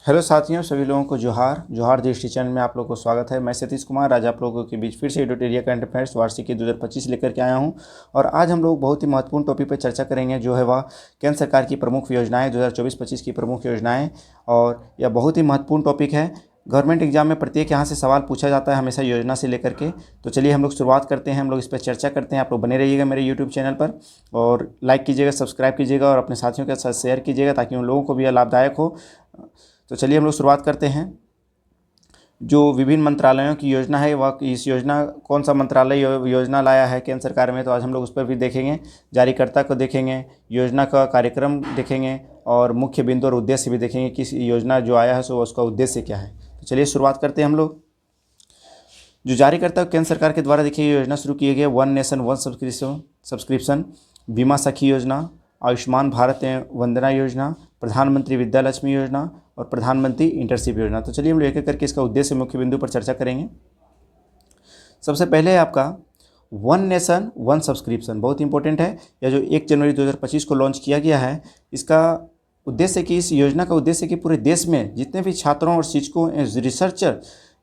Hello साथियों, सभी लोगों को जोहार जोहार दृष्टि चैनल में आप लोगों को स्वागत है। मैं सतीश कुमार आज आप लोगों के बीच फिर से एडिटोरियल करंट अफेयर्स वार्षिकी 2025 लेकर के आया हूं। और आज हम लोग बहुत ही महत्वपूर्ण टॉपिक पर चर्चा करेंगे, जो है वह केंद्र सरकार की प्रमुख योजनाएं 2024-25 की प्रमुख योजनाएं। और यह बहुत ही महत्वपूर्ण टॉपिक है। गवर्नमेंट एग्जाम में प्रत्येक यहाँ से सवाल पूछा जाता है, हमेशा योजना से लेकर के। तो चलिए हम लोग शुरुआत करते हैं, हम लोग इस पर चर्चा करते हैं। आप लोग बने रहिएगा मेरे यूट्यूब चैनल पर और लाइक कीजिएगा, सब्सक्राइब कीजिएगा और अपने साथियों के साथ शेयर कीजिएगा ताकि उन लोगों को भी यह लाभदायक हो। तो चलिए हम लोग शुरुआत करते हैं। जो विभिन्न मंत्रालयों की योजना है, वह इस योजना कौन सा मंत्रालय योजना लाया है केंद्र सरकार में, तो आज हम लोग उस पर भी देखेंगे। जारीकर्ता को देखेंगे, योजना का कार्यक्रम देखेंगे और मुख्य बिंदु और उद्देश्य भी देखेंगे कि योजना जो आया है सो उसका उद्देश्य क्या है। तो चलिए शुरुआत करते हैं हम लोग। जो जारीकर्ता केंद्र सरकार के द्वारा देखिए योजना शुरू की गई है, वन नेशन वन सब्सक्रिप्शन, बीमा सखी योजना, आयुष्मान भारत वंदना योजना, प्रधानमंत्री विद्या लक्ष्मी योजना और प्रधानमंत्री इंटर्नशिप योजना। तो चलिए हम एक एक करके इसका उद्देश्य मुख्य बिंदु पर चर्चा करेंगे। सबसे पहले है आपका वन नेशन वन सब्सक्रिप्शन, बहुत इंपॉर्टेंट है। यह जो 1 जनवरी 2025 को लॉन्च किया गया है, इसका उद्देश्य कि इस योजना का उद्देश्य कि पूरे देश में जितने भी छात्रों और शिक्षकों रिसर्चर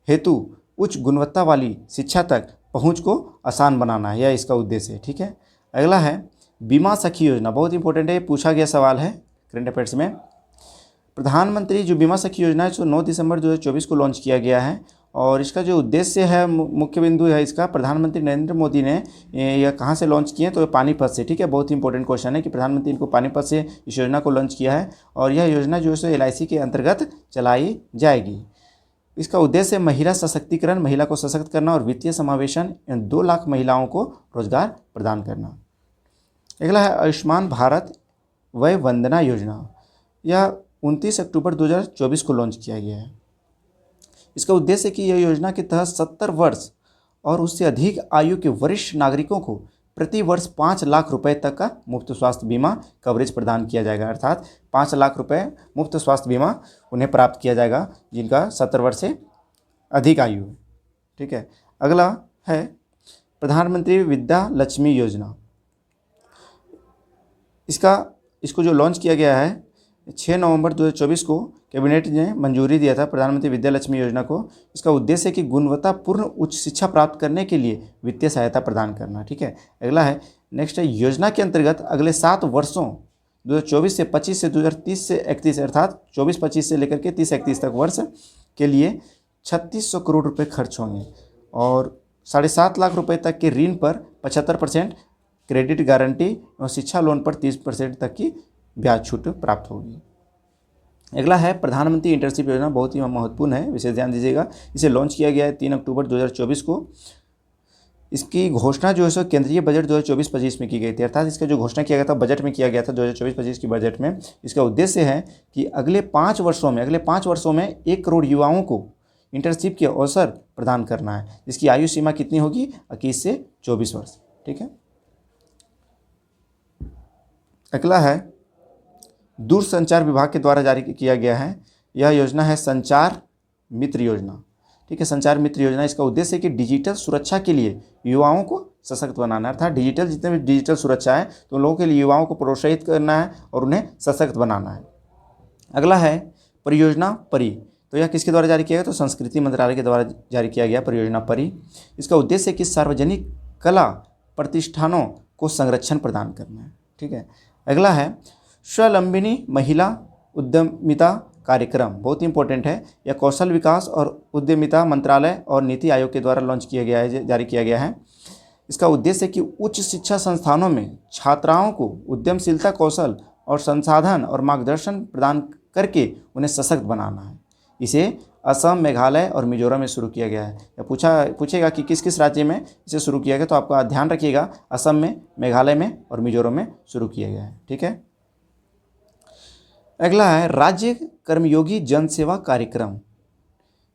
हेतु उच्च गुणवत्ता वाली शिक्षा तक पहुँच को आसान बनाना है, यह इसका उद्देश्य है। ठीक है। अगला है बीमा सखी योजना, बहुत इंपॉर्टेंट है, पूछा गया सवाल है करंट अफेयर्स में। प्रधानमंत्री जो बीमा सखी योजना है, 9 दिसंबर 2024 को लॉन्च किया गया है और इसका जो उद्देश्य है, मुख्य बिंदु है इसका, प्रधानमंत्री नरेंद्र मोदी ने यह कहाँ से लॉन्च किया है, तो पानीपत से। ठीक है, बहुत ही इंपॉर्टेंट क्वेश्चन है कि प्रधानमंत्री इनको पानीपत से इस योजना को लॉन्च किया है और यह योजना जो है सो LIC के अंतर्गत चलाई जाएगी। इसका उद्देश्य महिला सशक्तिकरण, महिला को सशक्त करना और वित्तीय समावेशन, 2 लाख महिलाओं को रोजगार प्रदान करना। अगला है आयुष्मान भारत वय वंदना योजना, यह 29 अक्टूबर 2024 को लॉन्च किया गया है। इसका उद्देश्य कि यह योजना के तहत 70 वर्ष और उससे अधिक आयु के वरिष्ठ नागरिकों को प्रति वर्ष 5 लाख रुपए तक का मुफ्त स्वास्थ्य बीमा कवरेज प्रदान किया जाएगा। अर्थात 5 लाख रुपए मुफ्त स्वास्थ्य बीमा उन्हें प्राप्त किया जाएगा जिनका 70 वर्ष से अधिक आयु है। ठीक है। अगला है प्रधानमंत्री विद्या लक्ष्मी योजना। इसको जो लॉन्च किया गया है 6 नवंबर 2024 को कैबिनेट ने मंजूरी दिया था प्रधानमंत्री विद्या लक्ष्मी योजना को। इसका उद्देश्य है कि गुणवत्तापूर्ण उच्च शिक्षा प्राप्त करने के लिए वित्तीय सहायता प्रदान करना। ठीक है। अगला है नेक्स्ट है योजना के अंतर्गत अगले 7 वर्षों 2024 से 25 से 2030 से 31 अर्थात 24-25 से लेकर के 30-31 तक वर्ष के लिए 3600 करोड़ रुपये खर्च होंगे और 7.5 लाख रुपये तक के ऋण पर 75% क्रेडिट गारंटी और शिक्षा लोन पर 30% तक की ब्याज छूट प्राप्त होगी। अगला है प्रधानमंत्री इंटर्नशिप योजना, बहुत ही महत्वपूर्ण है, विशेष ध्यान दीजिएगा। इसे लॉन्च किया गया है 3 अक्टूबर 2024 को। इसकी घोषणा जो है सो केंद्रीय बजट 2024-25 में की गई थी, अर्थात इसका जो घोषणा किया गया था बजट में किया गया था 2024-25 की बजट में। इसका उद्देश्य है कि अगले 5 वर्षों में 1 करोड़ युवाओं को इंटर्नशिप के अवसर प्रदान करना है, जिसकी आयु सीमा कितनी होगी, 21 से 24 वर्ष। ठीक है। अगला है दूरसंचार विभाग के द्वारा जारी किया गया है, यह योजना है संचार मित्र योजना। ठीक है, संचार मित्र योजना, इसका उद्देश्य है कि डिजिटल सुरक्षा के लिए युवाओं को सशक्त बनाना है। अर्थात डिजिटल जितने भी डिजिटल सुरक्षा है तो उन लोगों के लिए युवाओं को प्रोत्साहित करना है और उन्हें सशक्त बनाना है। अगला है परियोजना परी, तो यह किसके द्वारा जारी किया गया, तो संस्कृति मंत्रालय के द्वारा जारी किया गया परियोजना परी। इसका उद्देश्य है कि सार्वजनिक कला प्रतिष्ठानों को संरक्षण प्रदान करना है। ठीक है। अगला है स्वावलंबिनी महिला उद्यमिता कार्यक्रम, बहुत इंपॉर्टेंट है। यह कौशल विकास और उद्यमिता मंत्रालय और नीति आयोग के द्वारा लॉन्च किया गया है, जारी किया गया है। इसका उद्देश्य है कि उच्च शिक्षा संस्थानों में छात्राओं को उद्यमशीलता कौशल और संसाधन और मार्गदर्शन प्रदान करके उन्हें सशक्त बनाना है। इसे असम, मेघालय और मिजोरम में शुरू किया गया है। यह पूछेगा कि किस किस राज्य में इसे शुरू किया गया, तो आपका ध्यान रखिएगा असम में, मेघालय में और मिजोरम में शुरू किया गया है। ठीक है। अगला है राज्य कर्मयोगी जन सेवा कार्यक्रम,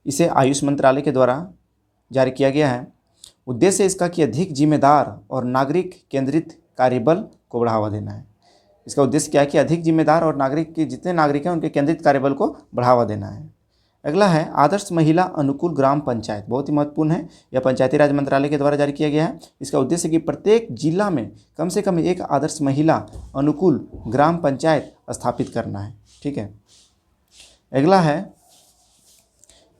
इसे आयुष मंत्रालय के द्वारा जारी किया गया है। उद्देश्य इसका कि अधिक जिम्मेदार और नागरिक केंद्रित कार्यबल को बढ़ावा देना है। इसका उद्देश्य क्या है कि अधिक जिम्मेदार और नागरिक के जितने नागरिक हैं उनके केंद्रित कार्यबल को बढ़ावा देना है। अगला है आदर्श महिला अनुकूल ग्राम पंचायत, बहुत ही महत्वपूर्ण है। यह पंचायती राज मंत्रालय के द्वारा जारी किया गया है। इसका उद्देश्य कि प्रत्येक जिला में कम से कम एक आदर्श महिला अनुकूल ग्राम पंचायत स्थापित करना है। ठीक है। अगला है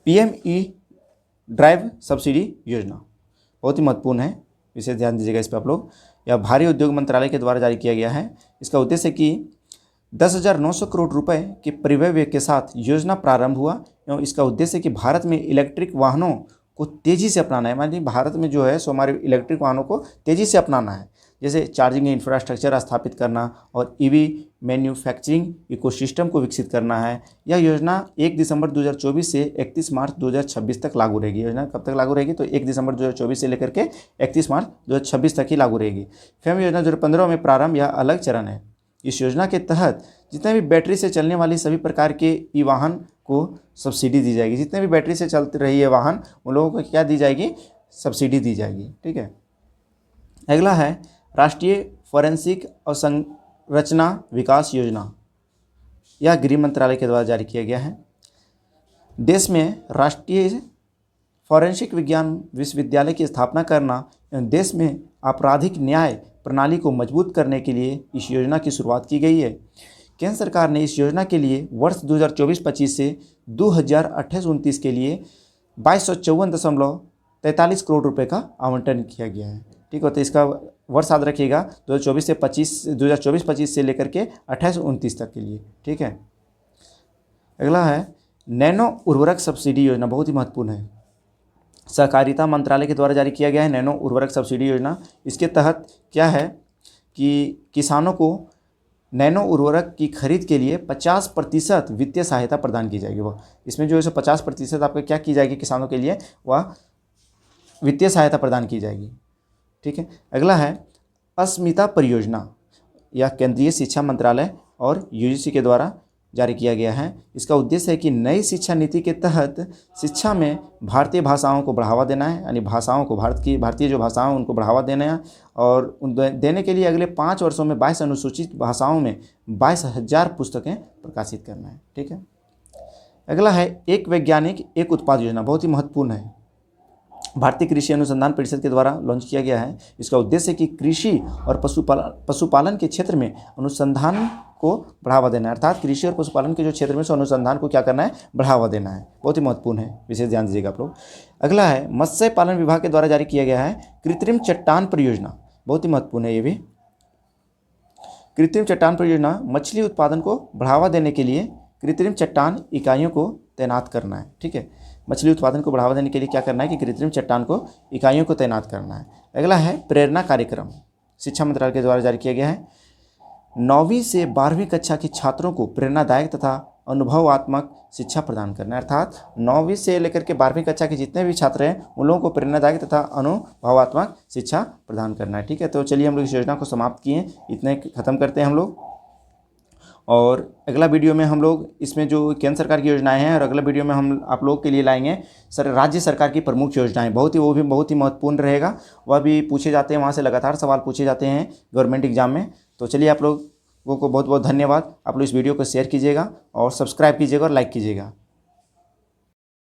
PME ड्राइव सब्सिडी योजना बहुत ही महत्वपूर्ण है, विशेष ध्यान दीजिएगा इस पर आप लोग। यह भारी उद्योग मंत्रालय के द्वारा जारी किया गया है। इसका उद्देश्य है कि 10,900 करोड़ रुपए के परिव्यय के साथ योजना प्रारंभ हुआ एवं इसका उद्देश्य है कि भारत में इलेक्ट्रिक वाहनों को तेज़ी से अपनाना है। मानिए भारत में जो है सो हमारे इलेक्ट्रिक वाहनों को तेज़ी से अपनाना है, जैसे चार्जिंग इंफ्रास्ट्रक्चर स्थापित करना और EV मैन्युफैक्चरिंग इकोसिस्टम को विकसित करना है। यह योजना 1 दिसंबर 2024 से 31 मार्च 2026 तक लागू रहेगी। योजना कब तक लागू रहेगी? तो 1 दिसंबर 2024 से लेकर के 31 मार्च 2026 तक ही लागू रहेगी। फेम योजना 2015 में प्रारंभ, यह अलग चरण है। इस योजना के तहत जितने भी बैटरी से चलने वाली सभी प्रकार के ई वाहन को सब्सिडी दी जाएगी। जितने भी बैटरी से चलती रही है वाहन, उन लोगों को क्या दी जाएगी? सब्सिडी दी जाएगी। ठीक है। अगला है राष्ट्रीय फॉरेंसिक अवसंरचना विकास योजना। यह गृह मंत्रालय के द्वारा जारी किया गया है। देश में राष्ट्रीय फॉरेंसिक विज्ञान विश्वविद्यालय की स्थापना करना एवं देश में आपराधिक न्याय प्रणाली को मजबूत करने के लिए इस योजना की शुरुआत की गई है। केंद्र सरकार ने इस योजना के लिए वर्ष 2024-25 से 2028-29 के लिए 2254.43 करोड़ रुपए का आवंटन किया गया है। ठीक है, तो इसका वर्ष याद रखिएगा 2024-25 से लेकर के 28-29 तक के लिए। ठीक है। अगला है नैनो उर्वरक सब्सिडी योजना, बहुत ही महत्वपूर्ण है। सहकारिता मंत्रालय के द्वारा जारी किया गया है नैनो उर्वरक सब्सिडी योजना। इसके तहत क्या है कि किसानों को नैनो उर्वरक की खरीद के लिए 50% वित्तीय सहायता प्रदान की जाएगी। वह इसमें जो है 50% आपको क्या की जाएगी? किसानों के लिए वह वित्तीय सहायता प्रदान की जाएगी। ठीक है। अगला है अस्मिता परियोजना। यह केंद्रीय शिक्षा मंत्रालय और UGC के द्वारा जारी किया गया है। इसका उद्देश्य है कि नई शिक्षा नीति के तहत शिक्षा में भारतीय भाषाओं को बढ़ावा देना है, यानी भाषाओं को भारतीय जो भाषाओं उनको बढ़ावा देना है और उन देने के लिए अगले 5 वर्षों में 22 अनुसूचित भाषाओं में 22,000 पुस्तकें प्रकाशित करना है। ठीक है। अगला है एक वैज्ञानिक एक उत्पाद योजना, बहुत ही महत्वपूर्ण है। भारतीय कृषि अनुसंधान परिषद के द्वारा लॉन्च किया गया है। इसका उद्देश्य है कि कृषि और पशुपालन के क्षेत्र में अनुसंधान को बढ़ावा देना है। अर्थात कृषि और पशुपालन के जो क्षेत्र में अनुसंधान को क्या करना है? बढ़ावा देना है। बहुत ही महत्वपूर्ण है, विशेष ध्यान दीजिएगा आप लोग। अगला है मत्स्य पालन विभाग के द्वारा जारी किया गया है कृत्रिम चट्टान परियोजना, बहुत ही महत्वपूर्ण है ये भी। कृत्रिम चट्टान परियोजना मछली उत्पादन को बढ़ावा देने के लिए कृत्रिम चट्टान इकाइयों को तैनात करना है। ठीक है। मछली उत्पादन को बढ़ावा देने के लिए क्या करना है कि कृत्रिम चट्टान को इकाइयों को तैनात करना है। अगला है प्रेरणा कार्यक्रम, शिक्षा मंत्रालय के द्वारा जारी किया गया है। 9वीं से 12वीं कक्षा के छात्रों को प्रेरणादायक तथा अनुभवात्मक शिक्षा प्रदान करना है। अर्थात 9वीं से लेकर के 12वीं कक्षा के जितने भी छात्र हैं उन लोगों को प्रेरणादायक तथा अनुभवात्मक शिक्षा प्रदान करना है। ठीक है। तो चलिए हम लोग इस योजना को समाप्त किए, इतने ख़त्म करते हैं हम लोग। और अगला वीडियो में हम लोग इसमें जो केंद्र सरकार की योजनाएं हैं और अगला वीडियो में हम आप लोगों के लिए लाएंगे राज्य सरकार की प्रमुख योजनाएं, वो भी बहुत ही महत्वपूर्ण रहेगा। वह भी पूछे जाते हैं, वहाँ से लगातार सवाल पूछे जाते हैं गवर्नमेंट एग्जाम में। तो चलिए आप लोगों को बहुत बहुत धन्यवाद। आप लोग इस वीडियो को शेयर कीजिएगा और सब्सक्राइब कीजिएगा और लाइक कीजिएगा।